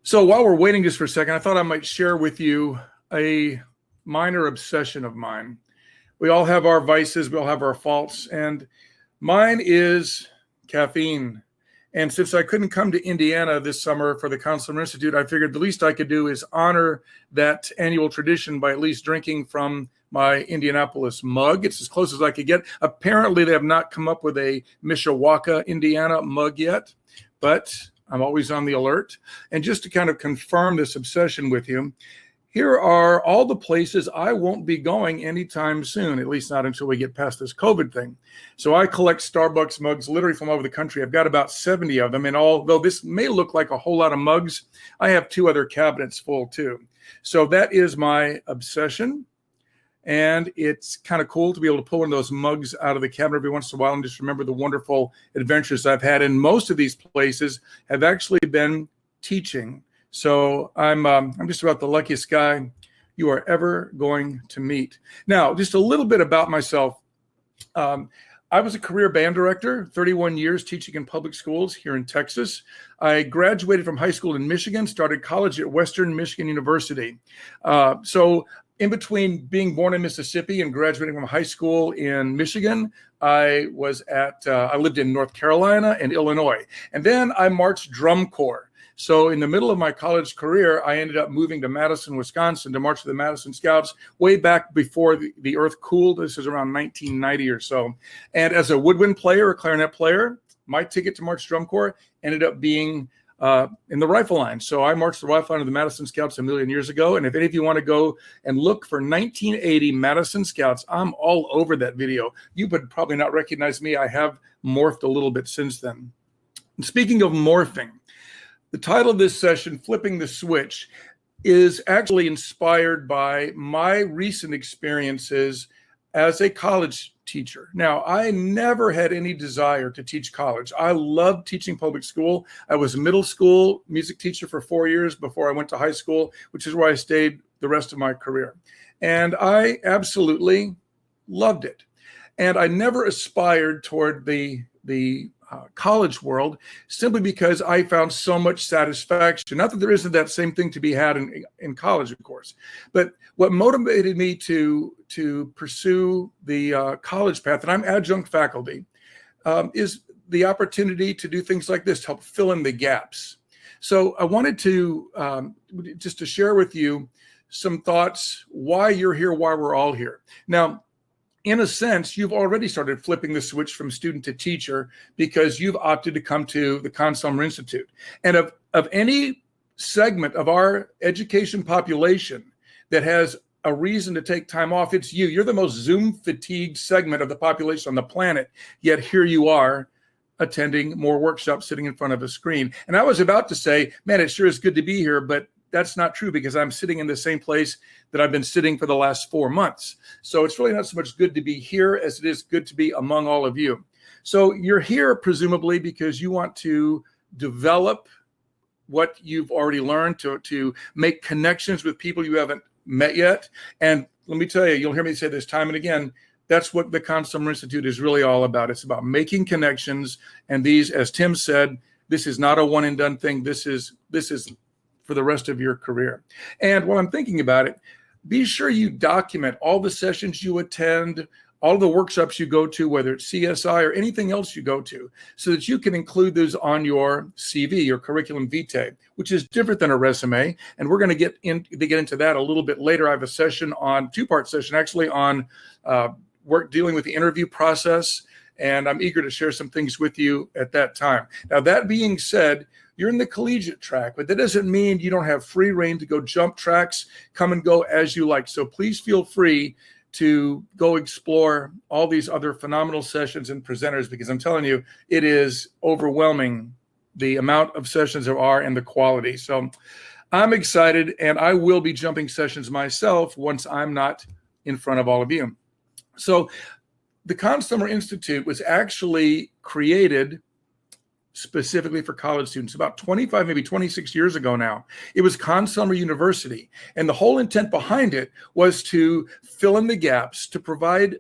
So while we're waiting just for a second, I thought I might share with you a minor obsession of mine. We all have our vices, we all have our faults, and mine is caffeine. And since I couldn't come to Indiana this summer for the Conn-Selmer Institute, I figured the least I could do is honor that annual tradition by at least drinking from my Indianapolis mug. It's as close as I could get. Apparently, they have not come up with a Mishawaka, Indiana mug yet, but I'm always on the alert. And just to kind of confirm this obsession with you, here are all the places I won't be going anytime soon, at least not until we get past this COVID thing. So I collect Starbucks mugs literally from all over the country. I've got about 70 of them. And although this may look like a whole lot of mugs, I have 2 other cabinets full too. So that is my obsession. And it's kind of cool to be able to pull one of those mugs out of the cabinet every once in a while and just remember the wonderful adventures I've had. And most of these places have actually been teaching. So I'm just about the luckiest guy you are ever going to meet. Now, just a little bit about myself. I was a career band director, 31 years teaching in public schools here in Texas. I graduated from high school in Michigan, started college at Western Michigan University. So in between being born in Mississippi and graduating from high school in Michigan, I lived in North Carolina and Illinois. And then I marched drum corps. So in the middle of my college career, I ended up moving to Madison, Wisconsin to march with the Madison Scouts way back before the earth cooled. This is around 1990 or so. And as a woodwind player, a clarinet player, my ticket to march drum corps ended up being in the rifle line. So I marched the rifle line of the Madison Scouts a million years ago. And if any of you want to go and look for 1980 Madison Scouts, I'm all over that video. You would probably not recognize me. I have morphed a little bit since then. And speaking of morphing, the title of this session, Flipping the Switch, is actually inspired by my recent experiences as a college teacher. Now, I never had any desire to teach college. I loved teaching public school. I was a middle school music teacher for 4 years before I went to high school, which is where I stayed the rest of my career. And I absolutely loved it. And I never aspired toward the college world simply because I found so much satisfaction. Not that there isn't that same thing to be had in college, of course, but what motivated me to pursue the college path, and I'm adjunct faculty, is the opportunity to do things like this to help fill in the gaps. So I wanted to just to share with you some thoughts why you're here, why we're all here. Now, in a sense, you've already started flipping the switch from student to teacher because you've opted to come to the Conn-Selmer Institute. And of any segment of our education population that has a reason to take time off, it's you. You're the most Zoom fatigued segment of the population on the planet, yet here you are attending more workshops sitting in front of a screen. And I was about to say, man, it sure is good to be here, but that's not true because I'm sitting in the same place that I've been sitting for the last 4 months. So it's really not so much good to be here as it is good to be among all of you. So you're here presumably because you want to develop what you've already learned, to make connections with people you haven't met yet. And let me tell you, you'll hear me say this time and again, that's what the Conn-Selmer Institute is really all about. It's about making connections. And these, as Tim said, this is not a one and done thing. This is for the rest of your career. And while I'm thinking about it, be sure you document all the sessions you attend, all the workshops you go to, whether it's CSI or anything else you go to, so that you can include those on your CV, your curriculum vitae, which is different than a resume. And we're going to get into that a little bit later. I have a session on, 2-part session actually, on dealing with the interview process. And I'm eager to share some things with you at that time. Now, that being said, you're in the collegiate track, but that doesn't mean you don't have free reign to go jump tracks, come and go as you like. So please feel free to go explore all these other phenomenal sessions and presenters, because I'm telling you, it is overwhelming the amount of sessions there are and the quality. So I'm excited, and I will be jumping sessions myself once I'm not in front of all of you. So the Conn-Selmer Institute was actually created specifically for college students about 25, maybe 26 years ago now. It was Conn-Selmer University. And the whole intent behind it was to fill in the gaps, to provide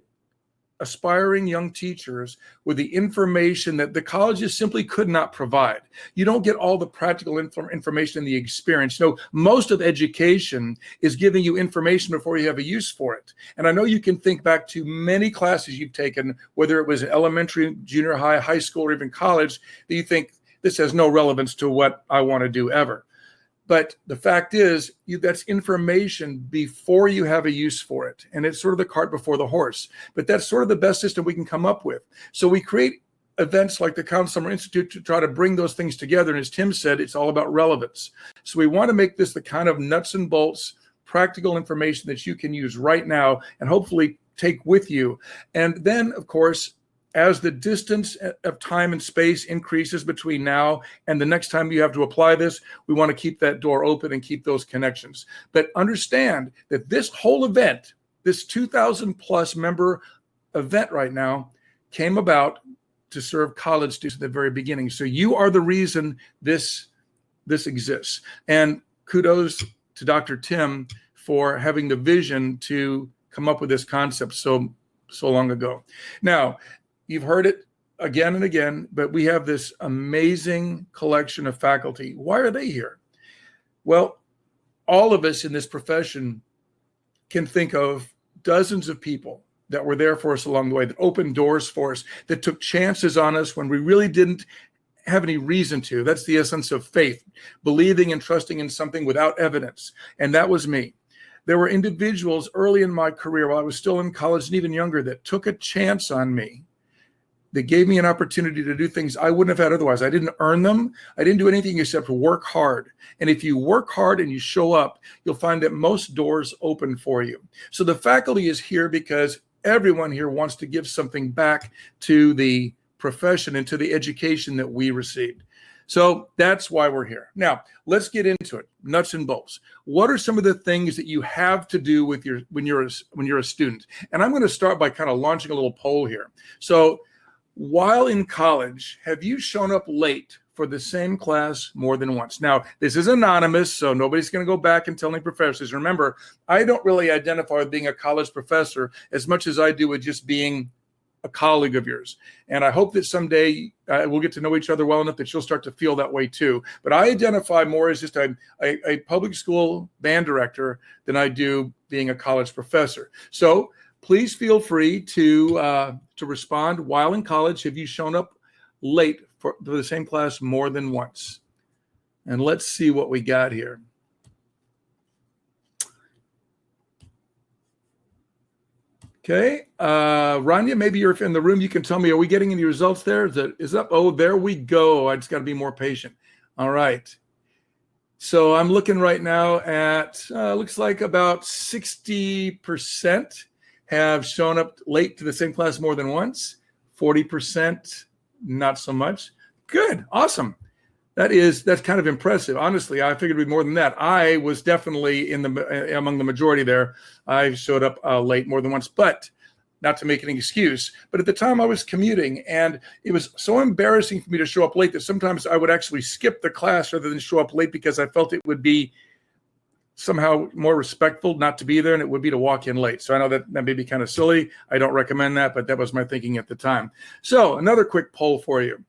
aspiring young teachers with the information that the colleges simply could not provide. You don't get all the practical information and the experience. No, most of education is giving you information before you have a use for it. And I know you can think back to many classes you've taken, whether it was elementary, junior high, high school, or even college, that you think this has no relevance to what I want to do ever. But the fact is, that's information before you have a use for it. And it's sort of the cart before the horse. But that's sort of the best system we can come up with. So we create events like the Conn-Selmer Institute to try to bring those things together. And as Tim said, it's all about relevance. So we want to make this the kind of nuts and bolts, practical information that you can use right now and hopefully take with you. And then, of course, as the distance of time and space increases between now and the next time you have to apply this, we want to keep that door open and keep those connections. But understand that this whole event, this 2,000 plus member event right now, came about to serve college students at the very beginning. So you are the reason this exists. And kudos to Dr. Tim for having the vision to come up with this concept so long ago. Now, you've heard it again and again, but we have this amazing collection of faculty. Why are they here? Well, all of us in this profession can think of dozens of people that were there for us along the way, that opened doors for us, that took chances on us when we really didn't have any reason to. That's the essence of faith, believing and trusting in something without evidence. And that was me. There were individuals early in my career, while I was still in college and even younger, that took a chance on me. They gave me an opportunity to do things I wouldn't have had otherwise. I didn't earn them. I didn't do anything except work hard. And if you work hard and you show up, you'll find that most doors open for you. So the faculty is here because everyone here wants to give something back to the profession and to the education that we received. So that's why we're here. Now, let's get into it. Nuts and bolts. What are some of the things that you have to do with when you're a student? And I'm going to start by kind of launching a little poll here. So while in college, have you shown up late for the same class more than once? Now, this is anonymous, so nobody's going to go back and tell any professors. Remember, I don't really identify with being a college professor as much as I do with just being a colleague of yours. And I hope that someday we'll get to know each other well enough that you'll start to feel that way too. But I identify more as just a public school band director than I do being a college professor. So please feel free to respond. While in college, have you shown up late for the same class more than once? And let's see what we got here. Okay, Rania, maybe you're in the room. You can tell me, are we getting any results there? Is up? Oh, there we go. I just got to be more patient. All right. So I'm looking right now at, looks like about 60% have shown up late to the same class more than once. 40%, not so much. Good, awesome. That's kind of impressive. Honestly, I figured it'd be more than that. I was definitely among the majority there. I showed up late more than once, but not to make an excuse. But at the time I was commuting, and it was so embarrassing for me to show up late that sometimes I would actually skip the class rather than show up late because I felt it would be somehow more respectful not to be there, and it would be to walk in late. So I know that may be kind of silly. I don't recommend that, but that was my thinking at the time. So another quick poll for you.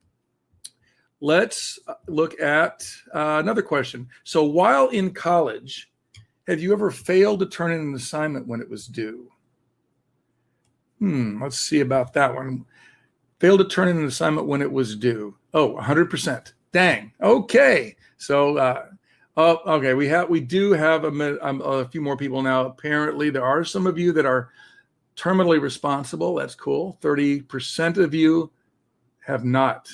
Let's look at another question. So while in college, have you ever failed to turn in an assignment when it was due? Let's see about that one. Failed to turn in an assignment when it was due. Oh, 100%. Dang. Okay. So, okay, we do have a few more people now. Apparently, there are some of you that are terminally responsible. That's cool. 30% of you have not.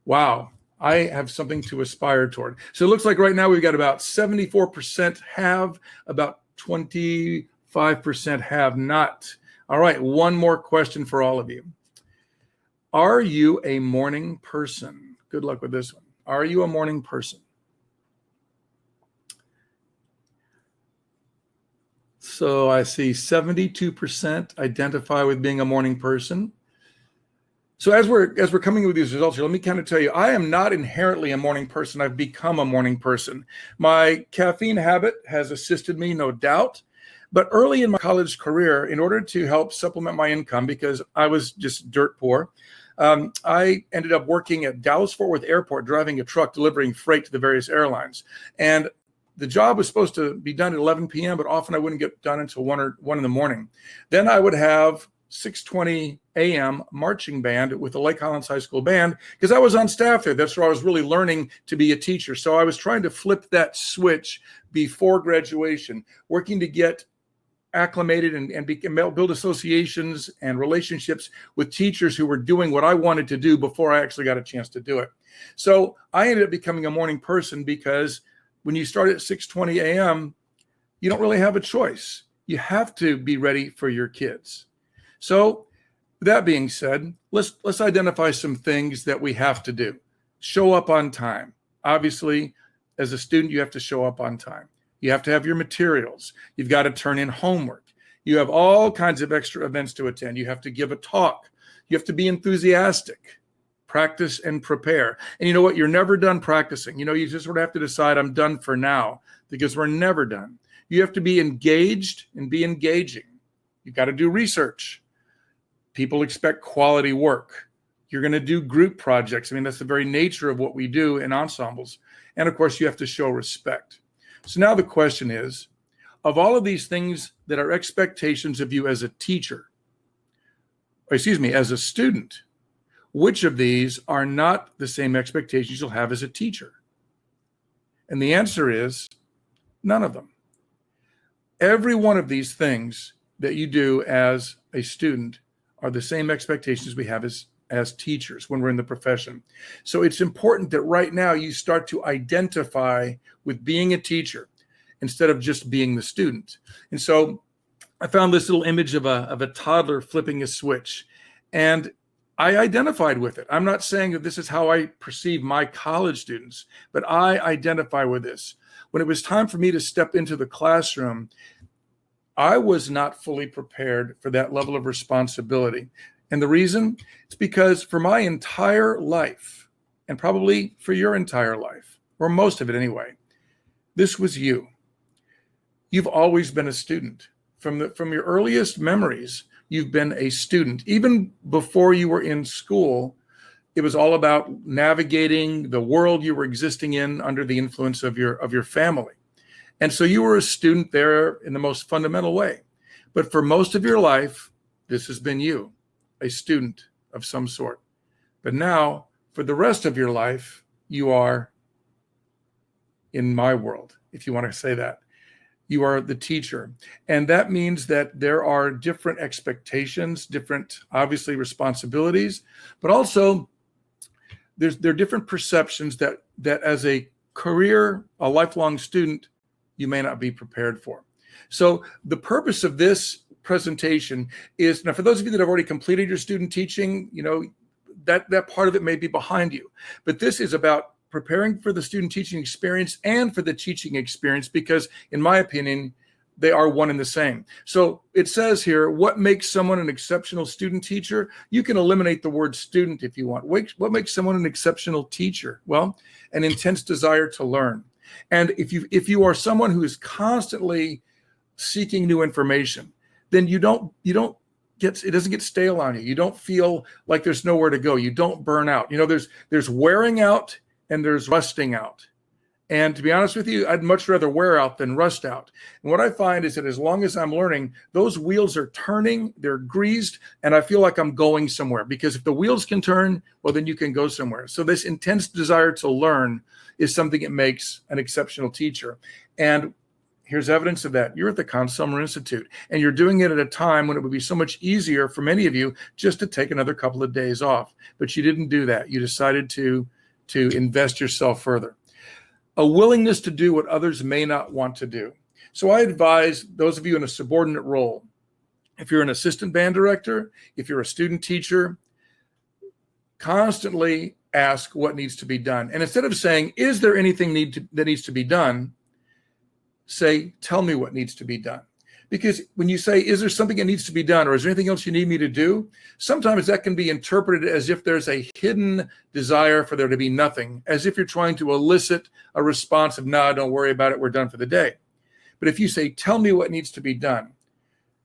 Wow, I have something to aspire toward. So it looks like right now we've got about 74% have, about 25% have not. All right, one more question for all of you. Are you a morning person? Good luck with this one. Are you a morning person? So I see 72% identify with being a morning person. So as we're coming with these results here, let me kind of tell you, I am not inherently a morning person. I've become a morning person. My caffeine habit has assisted me, no doubt. But early in my college career, in order to help supplement my income, because I was just dirt poor, I ended up working at Dallas-Fort Worth Airport, driving a truck, delivering freight to the various airlines. And the job was supposed to be done at 11 p.m., but often I wouldn't get done until 1 in the morning. Then I would have 6:20 a.m. marching band with the Lake Highlands High School band, because I was on staff there. That's where I was really learning to be a teacher. So I was trying to flip that switch before graduation, working to get acclimated and build associations and relationships with teachers who were doing what I wanted to do before I actually got a chance to do it. So I ended up becoming a morning person, because when you start at 6:20 a.m., you don't really have a choice. You have to be ready for your kids. So that being said, let's identify some things that we have to do. Show up on time. Obviously, as a student, you have to show up on time. You have to have your materials. You've got to turn in homework. You have all kinds of extra events to attend. You have to give a talk. You have to be enthusiastic. Practice and prepare. And you know what? You're never done practicing. You just sort of have to decide, I'm done for now, because we're never done. You have to be engaged and be engaging. You've got to do research. People expect quality work. You're going to do group projects. I mean, that's the very nature of what we do in ensembles. And of course, you have to show respect. So now the question is, of all of these things that are expectations of you as a teacher, as a student, which of these are not the same expectations you'll have as a teacher? And the answer is none of them. Every one of these things that you do as a student are the same expectations we have as teachers when we're in the profession. So it's important that right now you start to identify with being a teacher instead of just being the student. And so I found this little image of a toddler flipping a switch, and I identified with it. I'm not saying that this is how I perceive my college students, but I identify with this. When it was time for me to step into the classroom, I was not fully prepared for that level of responsibility. And the reason? It's because for my entire life, and probably for your entire life, or most of it anyway, this was you. You've always been a student. From your earliest memories, you've been a student. Even before you were in school, it was all about navigating the world you were existing in under the influence of your family. And so you were a student there in the most fundamental way. But for most of your life, this has been you, a student of some sort. But now, for the rest of your life, you are in my world, if you want to say that. You are the teacher. And that means that there are different expectations, different, obviously, responsibilities, but also there are different perceptions that as a career, a lifelong student, you may not be prepared for. So the purpose of this presentation is, now for those of you that have already completed your student teaching, that part of it may be behind you. But this is about preparing for the student teaching experience and for the teaching experience, because in my opinion, they are one and the same. So it says here, what makes someone an exceptional student teacher? You can eliminate the word student if you want. What makes someone an exceptional teacher? Well, an intense desire to learn. And if you are someone who is constantly seeking new information, then it doesn't get stale on you. You don't feel like there's nowhere to go. You don't burn out. There's wearing out and there's rusting out. And to be honest with you, I'd much rather wear out than rust out. And what I find is that as long as I'm learning, those wheels are turning, they're greased, and I feel like I'm going somewhere. Because if the wheels can turn, well, then you can go somewhere. So this intense desire to learn is something that makes an exceptional teacher. And here's evidence of that. You're at the Conn-Selmer Institute, and you're doing it at a time when it would be so much easier for many of you just to take another couple of days off. But you didn't do that. You decided to invest yourself further. A willingness to do what others may not want to do. So I advise those of you in a subordinate role, if you're an assistant band director, if you're a student teacher, constantly ask what needs to be done. And instead of saying, is there anything that needs to be done, say, tell me what needs to be done. Because when you say, is there something that needs to be done, or is there anything else you need me to do? Sometimes that can be interpreted as if there's a hidden desire for there to be nothing, as if you're trying to elicit a response of, no, don't worry about it, we're done for the day. But if you say, tell me what needs to be done,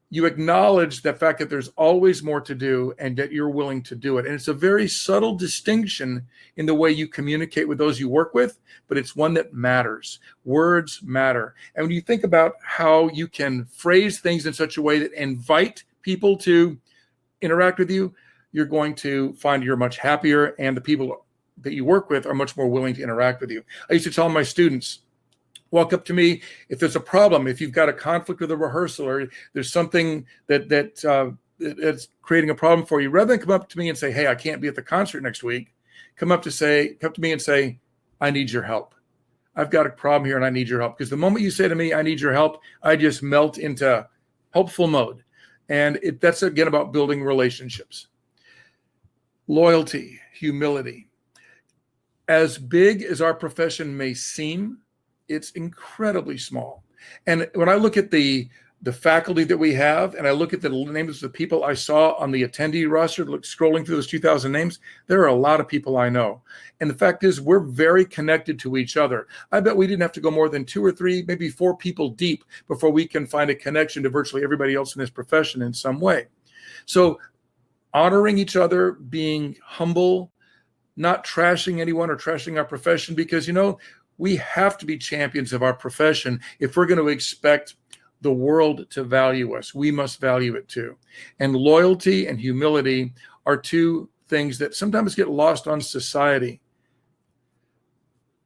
you acknowledge the fact that there's always more to do and that you're willing to do it. And it's a very subtle distinction in the way you communicate with those you work with, but it's one that matters. Words matter. And when you think about how you can phrase things in such a way that invite people to interact with you, you're going to find you're much happier, and the people that you work with are much more willing to interact with you. I used to tell my students, walk up to me if there's a problem, if you've got a conflict with a rehearsal, or there's something that's creating a problem for you. Rather than come up to me and say, hey, I can't be at the concert next week, come to me and say, I need your help. I've got a problem here and I need your help. Because the moment you say to me, I need your help, I just melt into helpful mode. And that's again about building relationships. Loyalty, humility. As big as our profession may seem, it's incredibly small. And when I look at the faculty that we have, and I look at the names of the people I saw on the attendee roster, scrolling through those 2,000 names, there are a lot of people I know. And the fact is, we're very connected to each other. I bet we didn't have to go more than 2 or 3, maybe 4 people deep before we can find a connection to virtually everybody else in this profession in some way. So honoring each other, being humble, not trashing anyone or trashing our profession, because, we have to be champions of our profession. If we're going to expect the world to value us, we must value it too. And loyalty and humility are 2 things that sometimes get lost on society.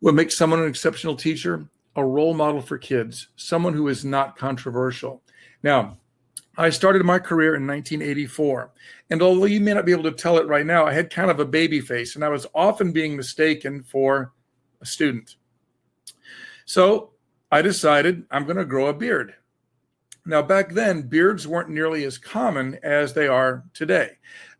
What makes someone an exceptional teacher? A role model for kids, someone who is not controversial. Now, I started my career in 1984. And although you may not be able to tell it right now, I had kind of a baby face, and I was often being mistaken for a student. So I decided I'm going to grow a beard. Now, back then, beards weren't nearly as common as they are today.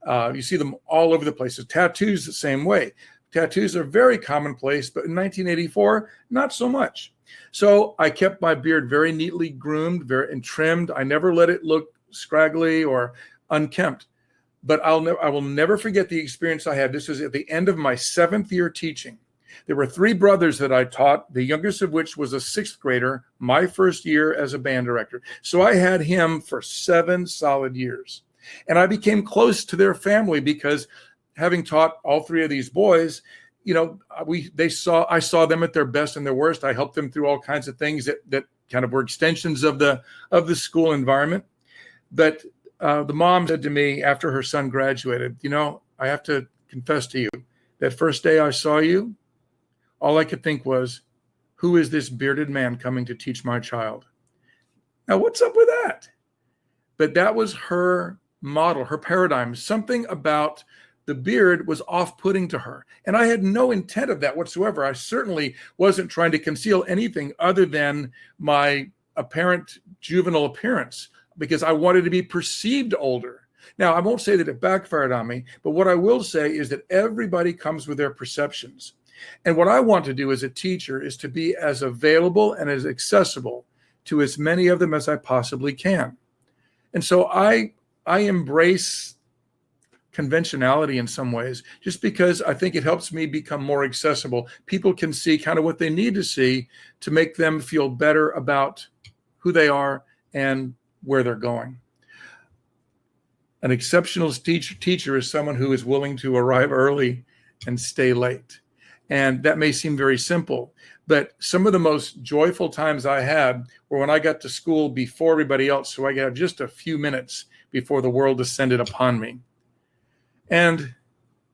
You see them all over the place. Tattoos, the same way. Tattoos are very commonplace, but in 1984, not so much. So I kept my beard very neatly groomed and trimmed. I never let it look scraggly or unkempt. But I will never forget the experience I had. This was at the end of my 7th year teaching. There were 3 brothers that I taught, the youngest of which was a 6th grader, my first year as a band director. So I had him for 7 solid years. And I became close to their family because having taught all 3 of these boys, I saw them at their best and their worst. I helped them through all kinds of things that kind of were extensions of the school environment. But the mom said to me after her son graduated, I have to confess to you, that first day I saw you, all I could think was, who is this bearded man coming to teach my child? Now, what's up with that? But that was her model, her paradigm. Something about the beard was off-putting to her. And I had no intent of that whatsoever. I certainly wasn't trying to conceal anything other than my apparent juvenile appearance, because I wanted to be perceived older. Now, I won't say that it backfired on me, but what I will say is that everybody comes with their perceptions. And what I want to do as a teacher is to be as available and as accessible to as many of them as I possibly can. And so I embrace conventionality in some ways, just because I think it helps me become more accessible. People can see kind of what they need to see to make them feel better about who they are and where they're going. An exceptional teacher is someone who is willing to arrive early and stay late. And that may seem very simple, but some of the most joyful times I had were when I got to school before everybody else, so I got just a few minutes before the world descended upon me. And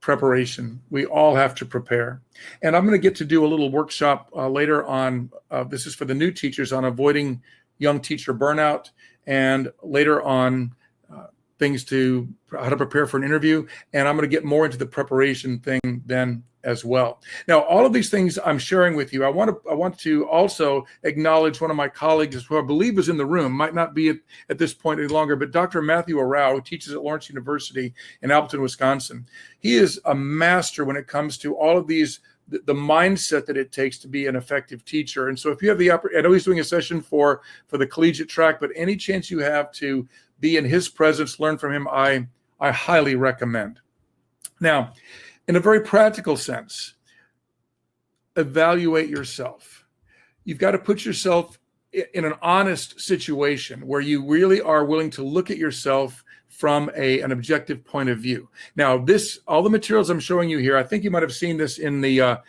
preparation. We all have to prepare. And I'm going to get to do a little workshop later on. This is for the new teachers on avoiding young teacher burnout, and later on things to how to prepare for an interview. And I'm going to get more into the preparation thing then as well. Now, all of these things I'm sharing with you, I want to also acknowledge one of my colleagues who I believe is in the room, might not be at this point any longer, but Dr. Matthew Arau, who teaches at Lawrence University in Appleton, Wisconsin. He is a master when it comes to all of these, the mindset that it takes to be an effective teacher. And so if you have the opportunity, I know he's doing a session for the collegiate track, but any chance you have to be in his presence, learn from him, I highly recommend. Now, in a very practical sense, evaluate yourself. You've got to put yourself in an honest situation where you really are willing to look at yourself from an objective point of view. Now, all the materials I'm showing you here, I think you might have seen this in the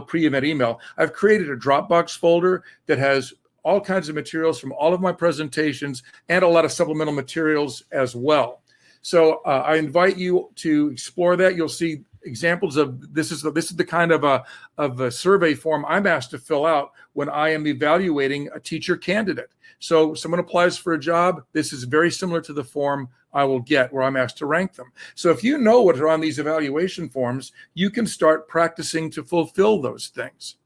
pre-event email. I've created a Dropbox folder that has all kinds of materials from all of my presentations and a lot of supplemental materials as well. So I invite you to explore that. You'll see examples of this is the kind of a survey form I'm asked to fill out when I am evaluating a teacher candidate. So someone applies for a job. This is very similar to the form I will get where I'm asked to rank them. So if you know what are on these evaluation forms, you can start practicing to fulfill those things.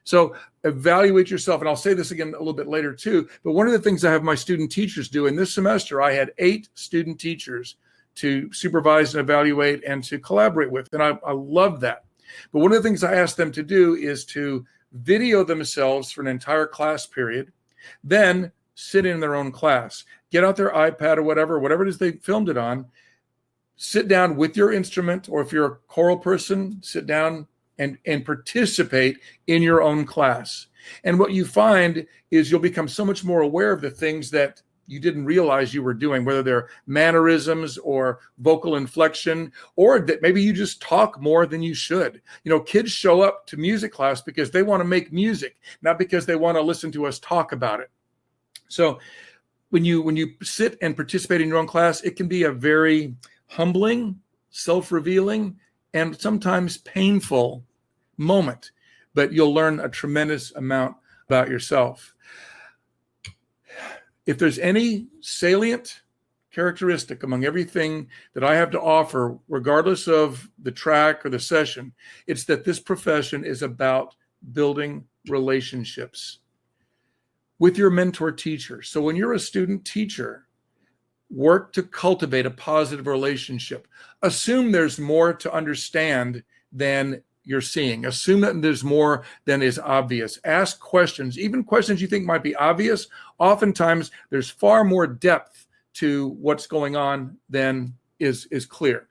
So evaluate yourself. And I'll say this again a little bit later too, but one of the things I have my student teachers do, in this semester, I had 8 student teachers to supervise and evaluate and to collaborate with. And I love that. But one of the things I ask them to do is to video themselves for an entire class period, then sit in their own class, get out their iPad or whatever it is they filmed it on, sit down with your instrument, or if you're a choral person, sit down and participate in your own class. And what you find is you'll become so much more aware of the things that you didn't realize you were doing, whether they're mannerisms or vocal inflection, or that maybe you just talk more than you should. You know, kids show up to music class because they want to make music, not because they want to listen to us talk about it. So when you sit and participate in your own class, it can be a very humbling, self-revealing, and sometimes painful moment, but you'll learn a tremendous amount about yourself. If there's any salient characteristic among everything that I have to offer, regardless of the track or the session, it's that this profession is about building relationships with your mentor teacher. So when you're a student teacher, work to cultivate a positive relationship. Assume there's more to understand than you're seeing. Assume that there's more than is obvious. Ask questions, even questions you think might be obvious. Oftentimes, there's far more depth to what's going on than is clear.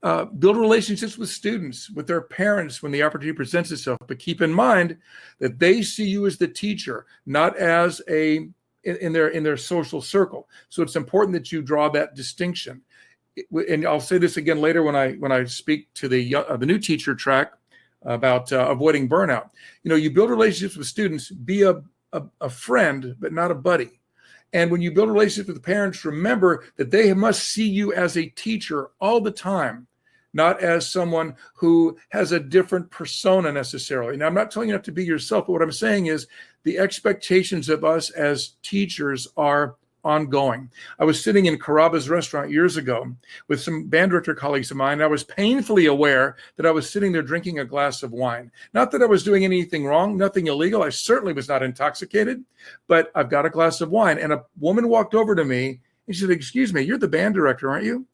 Build relationships with students, with their parents when the opportunity presents itself. But keep in mind that they see you as the teacher, not as in their social circle. So it's important that you draw that distinction. And I'll say this again later when I speak to the new teacher track about avoiding burnout. You know, you build relationships with students, be a friend, but not a buddy. And when you build relationships with the parents, remember that they must see you as a teacher all the time, not as someone who has a different persona necessarily. Now, I'm not telling you not to be yourself, but what I'm saying is the expectations of us as teachers are ongoing. I was sitting in Carrabba's restaurant years ago with some band director colleagues of mine. And I was painfully aware that I was sitting there drinking a glass of wine. Not that I was doing anything wrong, nothing illegal. I certainly was not intoxicated, but I've got a glass of wine. And a woman walked over to me and she said, "Excuse me, you're the band director, aren't you?"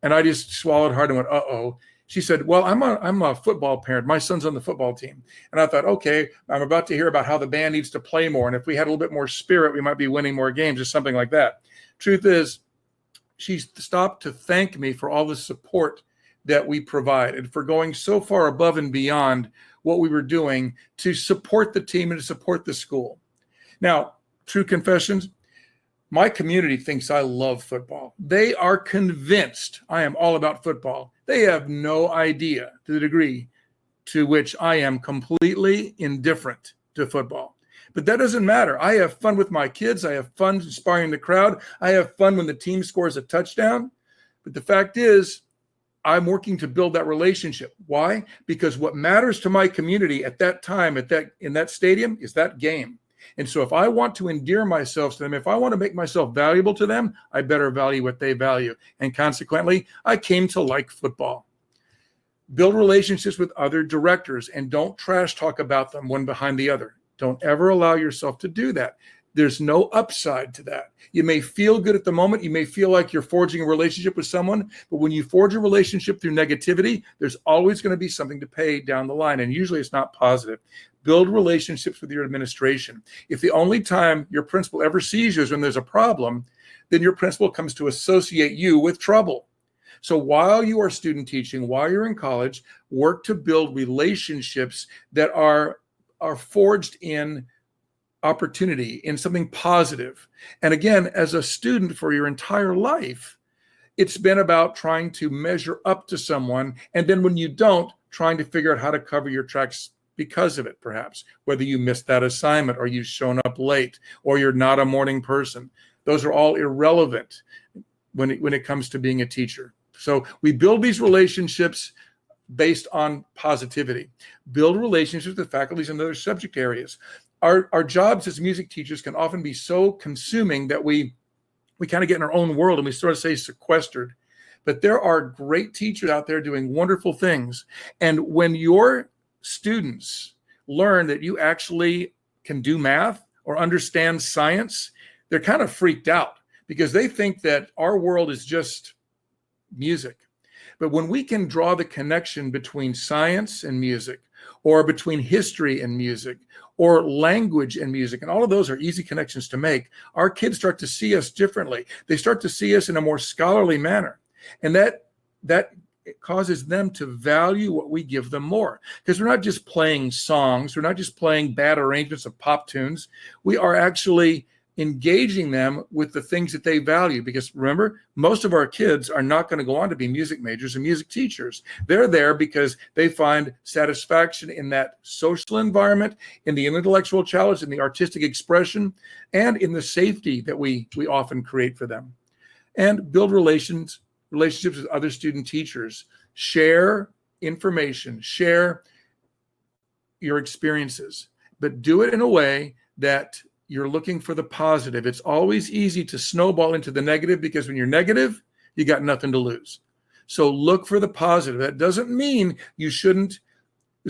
And I just swallowed hard and went, "Uh-oh." She said, "Well, I'm a football parent. My son's on the football team." And I thought, okay, I'm about to hear about how the band needs to play more. And if we had a little bit more spirit, we might be winning more games or something like that. Truth is, she stopped to thank me for all the support that we provide and for going so far above and beyond what we were doing to support the team and to support the school. Now, true confessions, my community thinks I love football. They are convinced I am all about football. They have no idea to the degree to which I am completely indifferent to football. But that doesn't matter. I have fun with my kids. I have fun inspiring the crowd. I have fun when the team scores a touchdown. But the fact is, I'm working to build that relationship. Why? Because what matters to my community at that time, in that stadium, is that game. And so if I want to endear myself to them, if I want to make myself valuable to them, I better value what they value. And consequently, I came to like football. Build relationships with other directors and don't trash talk about them one behind the other. Don't ever allow yourself to do that. There's no upside to that. You may feel good at the moment. You may feel like you're forging a relationship with someone, but when you forge a relationship through negativity, there's always going to be something to pay down the line. And usually it's not positive. Build relationships with your administration. If the only time your principal ever sees you is when there's a problem, then your principal comes to associate you with trouble. So while you are student teaching, while you're in college, work to build relationships that are forged in opportunity, in something positive. And again, as a student for your entire life, it's been about trying to measure up to someone. And then when you don't, trying to figure out how to cover your tracks because of it, perhaps, whether you missed that assignment or you've shown up late or you're not a morning person. Those are all irrelevant when it comes to being a teacher. So we build these relationships based on positivity. Build relationships with faculties in other subject areas. Our jobs as music teachers can often be so consuming that we kind of get in our own world and we sort of say sequestered. But there are great teachers out there doing wonderful things. And when your students learn that you actually can do math or understand science, they're kind of freaked out because they think that our world is just music. But when we can draw the connection between science and music, or between history and music, or language and music, and all of those are easy connections to make, our kids start to see us differently. They start to see us in a more scholarly manner. And that causes them to value what we give them more. Because we're not just playing songs, we're not just playing bad arrangements of pop tunes. We are actually engaging them with the things that they value. Because remember, most of our kids are not going to go on to be music majors and music teachers. They're there because they find satisfaction in that social environment, in the intellectual challenge, in the artistic expression, and in the safety that we often create for them. And build relationships with other student teachers. Share information, share your experiences, but do it in a way that you're looking for the positive. It's always easy to snowball into the negative because when you're negative, you got nothing to lose. So look for the positive. That doesn't mean you shouldn't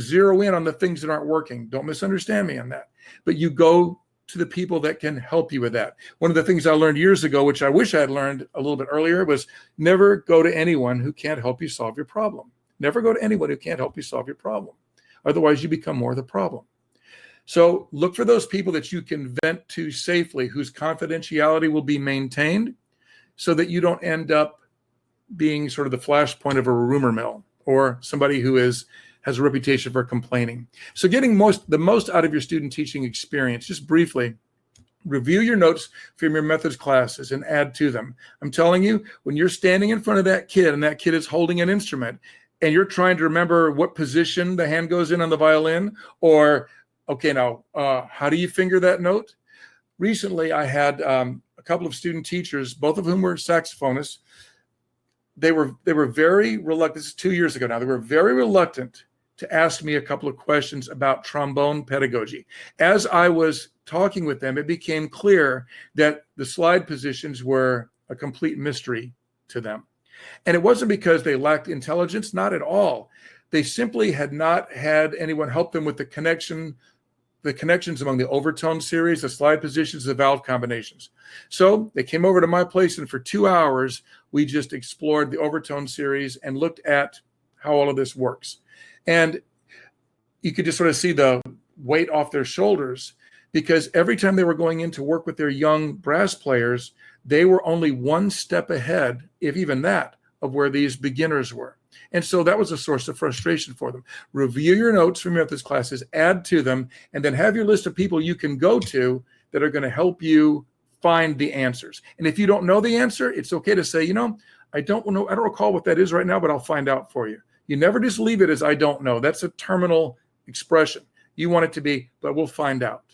zero in on the things that aren't working. Don't misunderstand me on that. But you go to the people that can help you with that. One of the things I learned years ago, which I wish I had learned a little bit earlier, was never go to anyone who can't help you solve your problem. Never go to anyone who can't help you solve your problem. Otherwise, you become more the problem. So look for those people that you can vent to safely, whose confidentiality will be maintained so that you don't end up being sort of the flashpoint of a rumor mill or somebody who has a reputation for complaining. So getting the most out of your student teaching experience, just briefly, review your notes from your methods classes and add to them. I'm telling you, when you're standing in front of that kid and that kid is holding an instrument and you're trying to remember what position the hand goes in on the violin, or okay, now, how do you finger that note? Recently, I had a couple of student teachers, both of whom were saxophonists. They were very reluctant. This is 2 years ago now. They were very reluctant to ask me a couple of questions about trombone pedagogy. As I was talking with them, it became clear that the slide positions were a complete mystery to them. And it wasn't because they lacked intelligence, not at all. They simply had not had anyone help them with the connections among the overtone series, the slide positions, the valve combinations. So they came over to my place, and for 2 hours, we just explored the overtone series and looked at how all of this works. And you could just sort of see the weight off their shoulders, because every time they were going in to work with their young brass players, they were only one step ahead, if even that, of where these beginners were. And so that was a source of frustration for them. Review your notes from your methods classes, add to them, and then have your list of people you can go to that are going to help you find the answers. And if you don't know the answer, it's okay to say, I don't recall what that is right now, but I'll find out for you. You never just leave it as I don't know. That's a terminal expression. You want it to be, but we'll find out.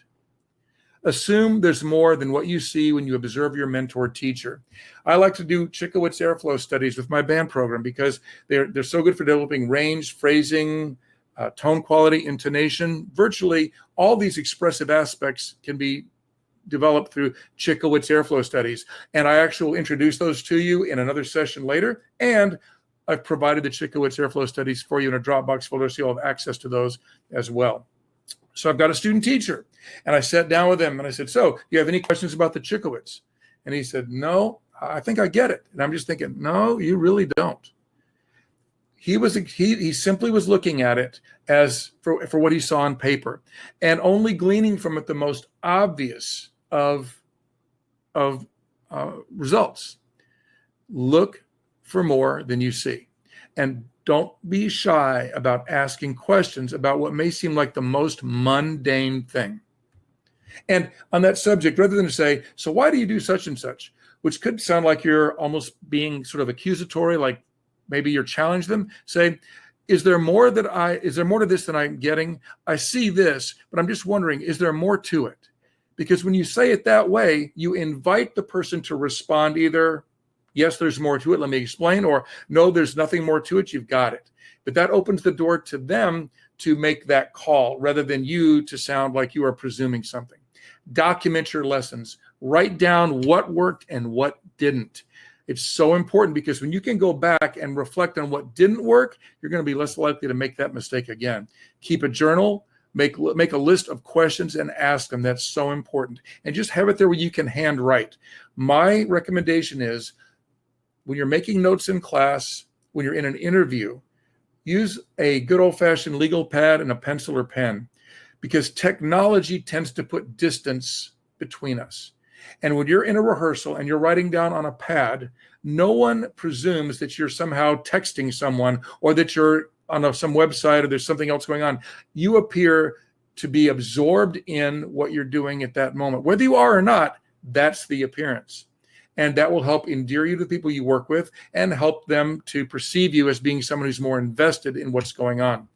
Assume there's more than what you see when you observe your mentor teacher. I like to do Chickowitz airflow studies with my band program because they're so good for developing range, phrasing, tone quality, intonation. Virtually all these expressive aspects can be developed through Chickowitz airflow studies. And I actually will introduce those to you in another session later. And I've provided the Chickowitz airflow studies for you in a Dropbox folder, so you'll have access to those as well. So I've got a student teacher, and I sat down with him and I said, so do you have any questions about the Chickowitz? And he said, no, I think I get it. And I'm just thinking, no, you really don't. He simply was looking at it as for what he saw on paper and only gleaning from it the most obvious of results. Look for more than you see. And don't be shy about asking questions about what may seem like the most mundane thing. And on that subject, rather than to say, so why do you do such and such, which could sound like you're almost being sort of accusatory, like maybe you're challenging them, say, is there more to this than I'm getting? I see this, but I'm just wondering, is there more to it? Because when you say it that way, you invite the person to respond either, yes, there's more to it, let me explain, or no, there's nothing more to it, you've got it. But that opens the door to them to make that call rather than you to sound like you are presuming something. Document your lessons. Write down what worked and what didn't. It's so important because when you can go back and reflect on what didn't work, you're going to be less likely to make that mistake again. Keep a journal, make a list of questions and ask them. That's so important. And just have it there where you can handwrite. My recommendation is when you're making notes in class, when you're in an interview, use a good old-fashioned legal pad and a pencil or pen, because technology tends to put distance between us. And when you're in a rehearsal and you're writing down on a pad, no one presumes that you're somehow texting someone or that you're on some website or there's something else going on. You appear to be absorbed in what you're doing at that moment. Whether you are or not, that's the appearance. And that will help endear you to the people you work with and help them to perceive you as being someone who's more invested in what's going on.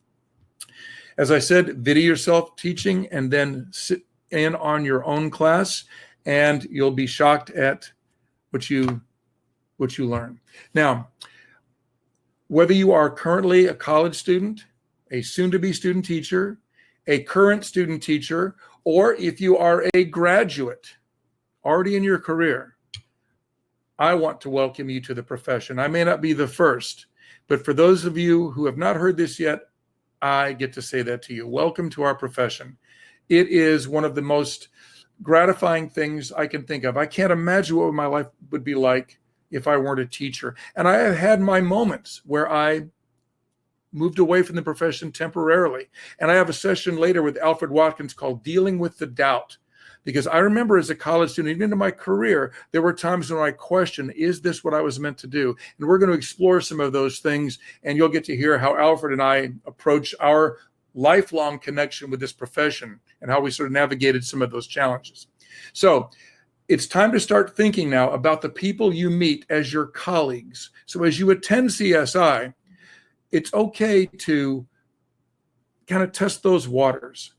As I said, video yourself teaching and then sit in on your own class, and you'll be shocked at what you learn. Now, whether you are currently a college student, a soon-to-be student teacher, a current student teacher, or if you are a graduate already in your career, I want to welcome you to the profession. I may not be the first, but for those of you who have not heard this yet, I get to say that to you. Welcome to our profession. It is one of the most gratifying things I can think of. I can't imagine what my life would be like if I weren't a teacher. And I have had my moments where I moved away from the profession temporarily. And I have a session later with Alfred Watkins called Dealing with the Doubt. Because I remember as a college student, even into my career, there were times when I questioned, is this what I was meant to do? And we're going to explore some of those things, and you'll get to hear how Alfred and I approach our lifelong connection with this profession and how we sort of navigated some of those challenges. So it's time to start thinking now about the people you meet as your colleagues. So as you attend CSI, it's okay to kind of test those waters.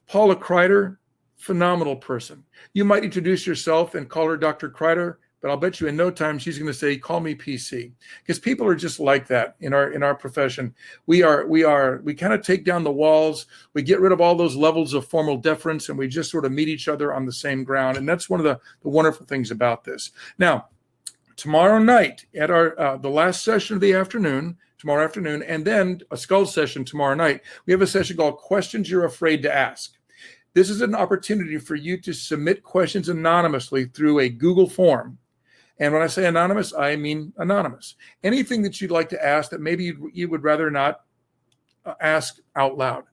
Paula Kreider, phenomenal person. You might introduce yourself and call her Dr. Kreider, but I'll bet you in no time she's going to say, call me PC, because people are just like that in our profession. We kind of take down the walls. We get rid of all those levels of formal deference, and we just sort of meet each other on the same ground. And that's one of the wonderful things about this. Now, tomorrow night at our the last session of the afternoon, tomorrow afternoon, and then a skull session tomorrow night, we have a session called Questions You're Afraid to Ask. This is an opportunity for you to submit questions anonymously through a Google form. And when I say anonymous, I mean anonymous. Anything that you'd like to ask that maybe you would rather not ask out loud.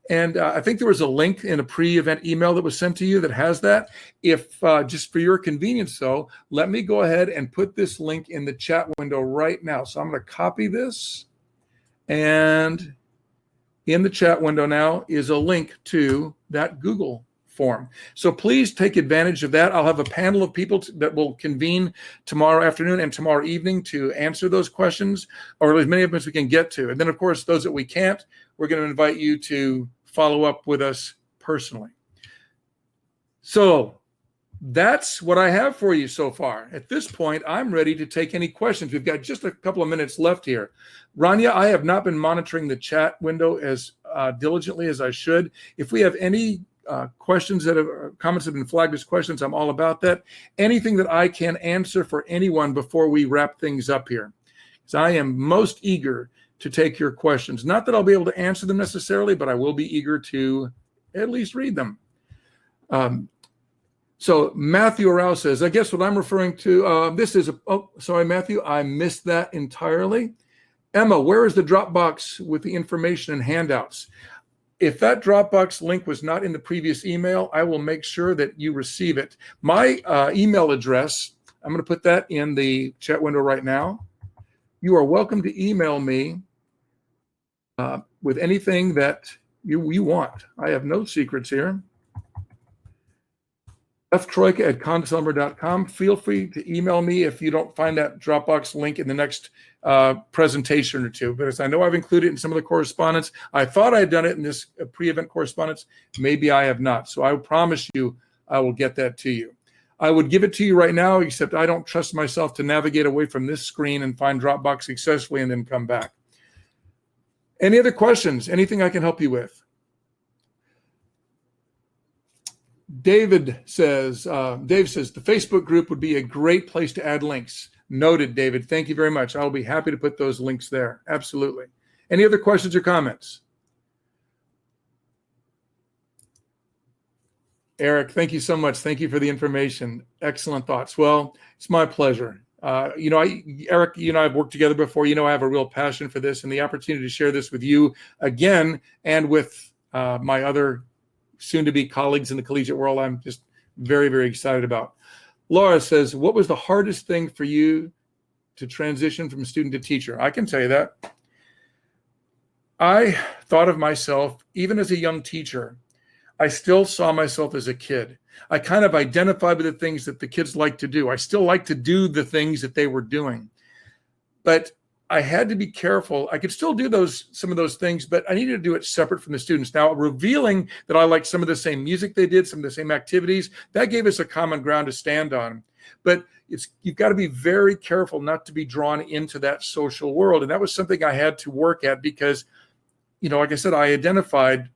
And I think there was a link in a pre-event email that was sent to you that has that. If just for your convenience, though, let me go ahead and put this link in the chat window right now. So I'm going to copy this, and in the chat window now is a link to that Google form. So please take advantage of that. I'll have a panel of people that will convene tomorrow afternoon and tomorrow evening to answer those questions, or as many of them as we can get to. And then, of course, those that we can't, we're going to invite you to follow up with us personally. So that's what I have for you so far. At this point, I'm ready to take any questions. We've got just a couple of minutes left here. Rania, I have not been monitoring the chat window as diligently as I should. If we have any questions comments have been flagged as questions, I'm all about that. Anything that I can answer for anyone before we wrap things up here. So I am most eager to take your questions. Not that I'll be able to answer them necessarily, but I will be eager to at least read them. So Matthew Rao says, I guess what I'm referring to, sorry, Matthew, I missed that entirely. Emma, where is the Dropbox with the information and handouts? If that Dropbox link was not in the previous email, I will make sure that you receive it. My email address, I'm going to put that in the chat window right now. You are welcome to email me with anything that you want. I have no secrets here. Troyka at Conn-Selmer.com. Feel free to email me if you don't find that Dropbox link in the next presentation or two. But as I know I've included it in some of the correspondence, I thought I had done it in this pre-event correspondence. Maybe I have not. So I promise you I will get that to you. I would give it to you right now, except I don't trust myself to navigate away from this screen and find Dropbox successfully and then come back. Any other questions? Anything I can help you with? Dave says, the Facebook group would be a great place to add links. Noted, David. Thank you very much. I'll be happy to put those links there. Absolutely. Any other questions or comments? Eric, thank you so much. Thank you for the information. Excellent thoughts. Well, it's my pleasure. Eric, you and I have worked together before. You know, I have a real passion for this, and the opportunity to share this with you again and with my other soon-to-be colleagues in the collegiate world, I'm just very, very excited about. Laura says, what was the hardest thing for you to transition from student to teacher? I can tell you that. I thought of myself, even as a young teacher, I still saw myself as a kid. I kind of identified with the things that the kids like to do. I still like to do the things that they were doing. But I had to be careful. I could still do some of those things, but I needed to do it separate from the students. Now, revealing that I liked some of the same music they did, some of the same activities, that gave us a common ground to stand on. But you've got to be very careful not to be drawn into that social world. And that was something I had to work at because, like I said, I identified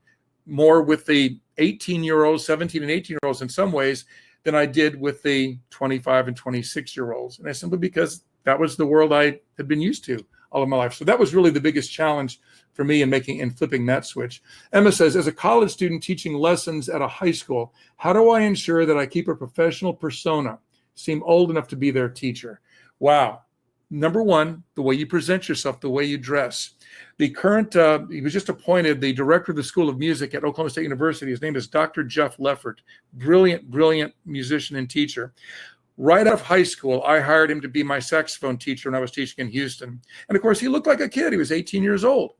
more with the 18-year-olds, 17 and 18-year-olds in some ways than I did with the 25 and 26-year-olds. And that's simply because that was the world I had been used to all of my life. So that was really the biggest challenge for me in flipping that switch. Emma says, as a college student teaching lessons at a high school, how do I ensure that I keep a professional persona, seem old enough to be their teacher? Wow. Number one, the way you present yourself, the way you dress. The current, he was just appointed the director of the School of Music at Oklahoma State University. His name is Dr. Jeff Leffert, brilliant, brilliant musician and teacher. Right out of high school, I hired him to be my saxophone teacher when I was teaching in Houston. And of course, he looked like a kid. He was 18 years old.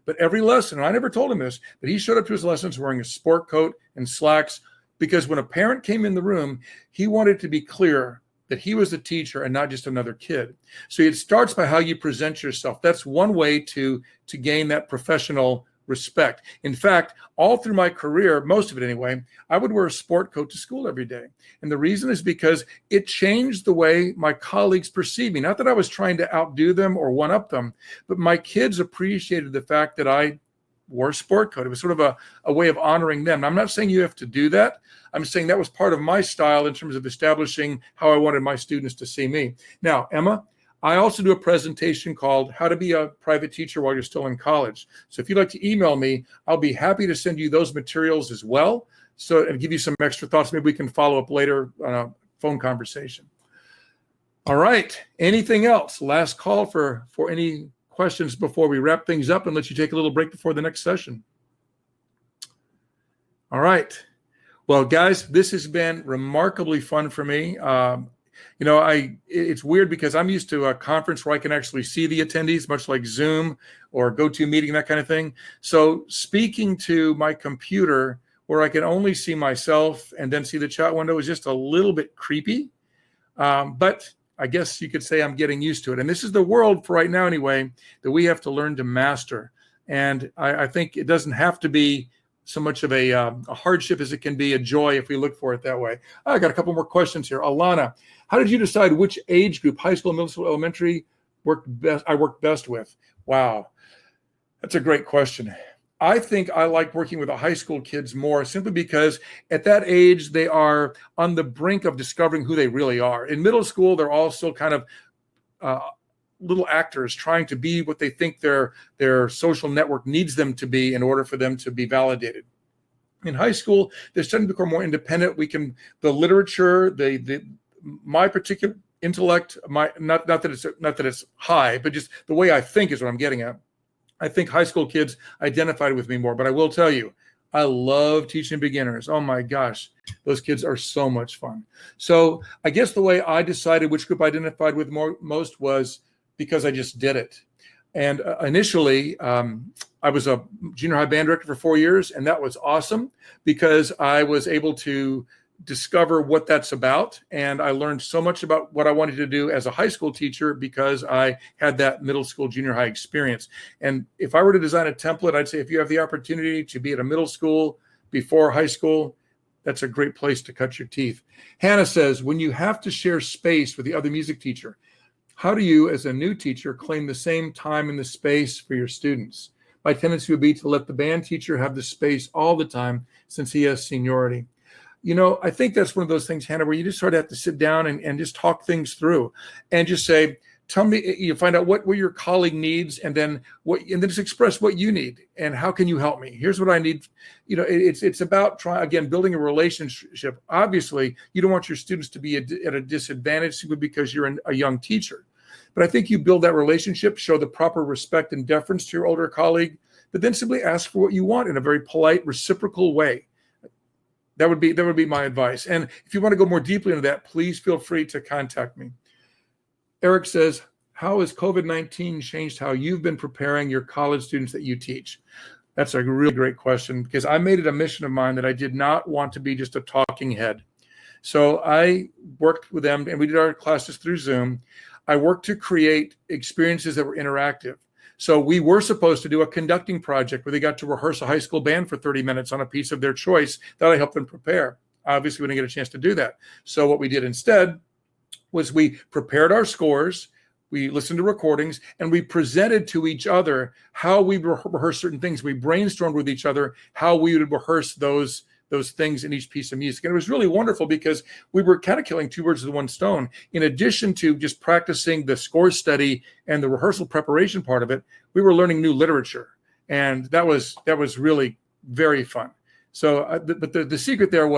But every lesson, and I never told him this, but he showed up to his lessons wearing a sport coat and slacks because when a parent came in the room, he wanted to be clear that he was a teacher and not just another kid. So it starts by how you present yourself. That's one way to gain that professional respect. In fact, all through my career, most of it anyway, I would wear a sport coat to school every day. And the reason is because it changed the way my colleagues perceived me. Not that I was trying to outdo them or one-up them, but my kids appreciated the fact that I wore a sport coat. It was sort of a way of honoring them. Now, I'm not saying you have to do that. I'm saying that was part of my style in terms of establishing how I wanted my students to see me. Now, Emma, I also do a presentation called How to Be a Private Teacher While You're Still in College. So if you'd like to email me, I'll be happy to send you those materials as well. So and give you some extra thoughts. Maybe we can follow up later on a phone conversation. All right. Anything else? Last call for any questions before we wrap things up and let you take a little break before the next session. All right. Well, guys, this has been remarkably fun for me. It's weird because I'm used to a conference where I can actually see the attendees, much like Zoom or GoToMeeting, that kind of thing. So speaking to my computer where I can only see myself and then see the chat window is just a little bit creepy. But I guess you could say I'm getting used to it. And this is the world for right now anyway, that we have to learn to master. And I think it doesn't have to be so much of a hardship as it can be a joy if we look for it that way. I got a couple more questions here. Alana, how did you decide which age group, high school, middle school, elementary, I worked best with? Wow, that's a great question. I think I like working with the high school kids more simply because at that age, they are on the brink of discovering who they really are. In middle school, they're all still kind of little actors trying to be what they think their social network needs them to be in order for them to be validated. In high school, they're starting to become more independent. The literature, my particular intellect, not that it's high, but just the way I think is what I'm getting at. I think high school kids identified with me more, but I will tell you, I love teaching beginners. Oh my gosh, those kids are so much fun. So I guess the way I decided which group I identified with most was because I just did it. And initially, I was a junior high band director for 4 years, and that was awesome because I was able to discover what that's about. And I learned so much about what I wanted to do as a high school teacher because I had that middle school, junior high experience. And if I were to design a template, I'd say if you have the opportunity to be at a middle school before high school, that's a great place to cut your teeth. Hannah says, when you have to share space with the other music teacher, how do you, as a new teacher, claim the same time and the space for your students? My tendency would be to let the band teacher have the space all the time since he has seniority. I think that's one of those things, Hannah, where you just sort of have to sit down and just talk things through and just say, tell me, you find out what your colleague needs and then just express what you need and how can you help me? Here's what I need. It's about building a relationship. Obviously, you don't want your students to be at a disadvantage simply because you're a young teacher. But I think you build that relationship, show the proper respect and deference to your older colleague, but then simply ask for what you want in a very polite, reciprocal way. That would be my advice. And if you want to go more deeply into that, please feel free to contact me. Eric says, how has COVID-19 changed how you've been preparing your college students that you teach? That's a really great question because I made it a mission of mine that I did not want to be just a talking head. So I worked with them and we did our classes through Zoom. I worked to create experiences that were interactive. So we were supposed to do a conducting project where they got to rehearse a high school band for 30 minutes on a piece of their choice that I helped them prepare. Obviously, we didn't get a chance to do that. So what we did instead was we prepared our scores, we listened to recordings, and we presented to each other how we rehearse certain things. We brainstormed with each other how we would rehearse those things in each piece of music. And it was really wonderful because we were kind of killing two birds with one stone. In addition to just practicing the score study and the rehearsal preparation part of it, we were learning new literature. And that was really very fun. So, but the secret there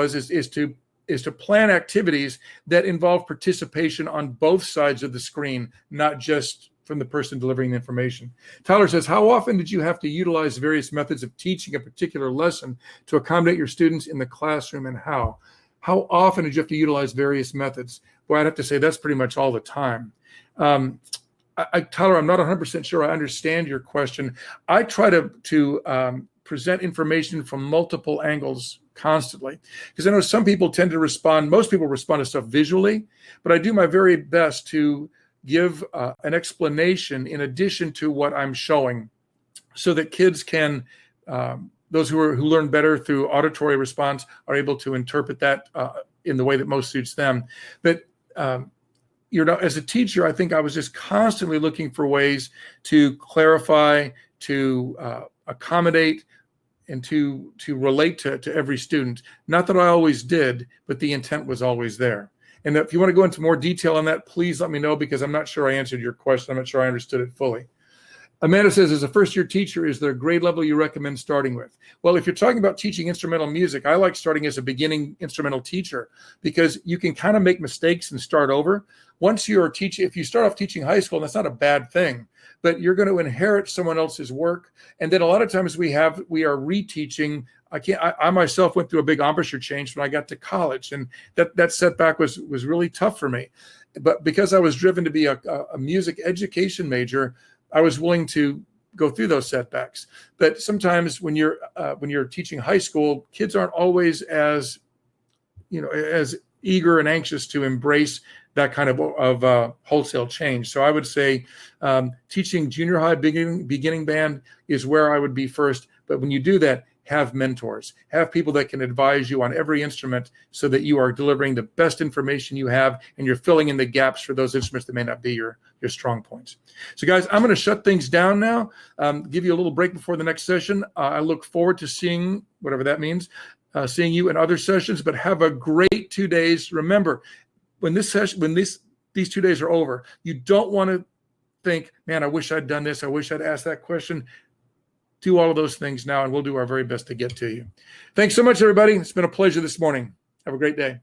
is to plan activities that involve participation on both sides of the screen, not just from the person delivering the information. Tyler says, how often did you have to utilize various methods of teaching a particular lesson to accommodate your students in the classroom, and how? How often did you have to utilize various methods? Well, I'd have to say that's pretty much all the time. Tyler, I'm not 100% sure I understand your question. I try to present information from multiple angles constantly, because I know some people tend to respond, most people respond to stuff visually, but I do my very best to give an explanation in addition to what I'm showing so that kids can, those who learn better through auditory response are able to interpret that in the way that most suits them. But as a teacher, I think I was just constantly looking for ways to clarify, to accommodate, and to relate to every student. Not that I always did, but the intent was always there. And if you want to go into more detail on that, please let me know, because I'm not sure I answered your question. I'm not sure I understood it fully. Amanda says, as a first-year teacher, is there a grade level you recommend starting with? Well, if you're talking about teaching instrumental music, I like starting as a beginning instrumental teacher, because you can kind of make mistakes and start over. Once you're teaching, if you start off teaching high school, that's not a bad thing, but you're going to inherit someone else's work. And then a lot of times we are reteaching. I myself went through a big embouchure change when I got to college, and that setback was really tough for me. But because I was driven to be a music education major, I was willing to go through those setbacks. But sometimes when you're teaching high school, kids aren't always as eager and anxious to embrace that kind of wholesale change. So I would say teaching junior high beginning band is where I would be first. But when you do that, have mentors, have people that can advise you on every instrument so that you are delivering the best information you have and you're filling in the gaps for those instruments that may not be your strong points. So guys, I'm going to shut things down now, give you a little break before the next session. I look forward to seeing, whatever that means, seeing you in other sessions, but have a great 2 days. Remember, when these 2 days are over, you don't want to think, man, I wish I'd done this. I wish I'd asked that question. Do all of those things now, and we'll do our very best to get to you. Thanks so much, everybody. It's been a pleasure this morning. Have a great day.